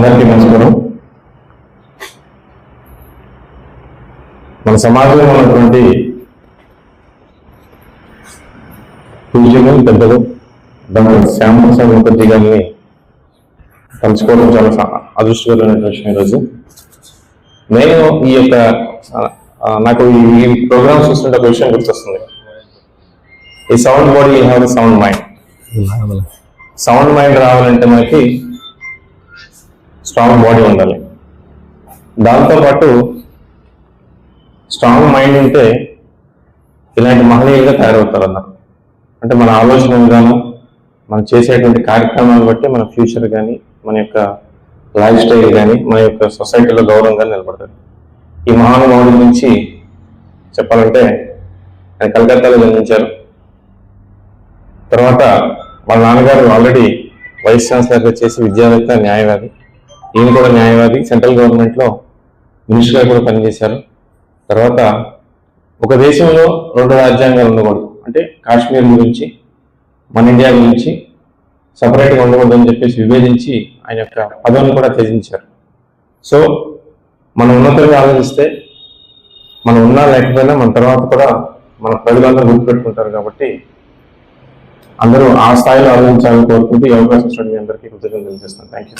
అందరికీ నమస్కారం. మన సమాజంలో ఉన్నటువంటి పూజ్యులు పెద్దలు డాక్టర్ శ్యామప్రసాద్ ముఖర్జీ గారిని కలుసుకోవడం చాలా అదృష్టకరమైన విషయం. ఈరోజు నేను ఈ యొక్క నాకు ఈ ప్రోగ్రామ్స్ చూస్తుంటే ఒక విషయం గుర్తొస్తుంది. ఈ sound body have sound mind. Sound mind రావాలంటే మనకి స్ట్రాంగ్ బాడీ ఉండాలి. దాంతోపాటు స్ట్రాంగ్ మైండ్ ఉంటే ఇలాంటి మహనీయులుగా తయారవుతారు అన్నారు. అంటే మన ఆలోచన విధానం, మనం చేసేటువంటి కార్యక్రమాలను బట్టి మన ఫ్యూచర్ కానీ, మన యొక్క లైఫ్ స్టైల్ కానీ, మన యొక్క సొసైటీలో గౌరవం కానీ నిలబడతారు. ఈ మహానుభావుడి నుంచి చెప్పాలంటే ఆయన కలకత్తాలో జన్మించారు. తర్వాత వాళ్ళ నాన్నగారు ఆల్రెడీ వైస్ ఛాన్సలర్గా చేసి విద్యావేత్త, న్యాయవాది. ఈయన కూడా న్యాయవాది, సెంట్రల్ గవర్నమెంట్లో మినిస్టర్గా కూడా పనిచేశారు. తర్వాత ఒక దేశంలో 2 రాజ్యాంగాలు ఉండకూడదు, అంటే కాశ్మీర్ గురించి, మన ఇండియా గురించి సపరేట్గా ఉండకూడదు అని చెప్పేసి విభేదించి ఆయన యొక్క పదవిని కూడా త్యజించారు. సో మనం ఉన్నతంగా ఆలోచిస్తే మనం ఉన్నా లేకపోయినా మన తర్వాత కూడా మన ప్రజలందరూ గుర్తుపెట్టుకుంటారు. కాబట్టి అందరూ ఆ స్థాయిలో ఆలోచించాలని కోరుకుంటూ ఈ అవకాశం ఇచ్చినట్టు మీ అందరికీ కృతజ్ఞతలు తెలియజేస్తాను. Thank you.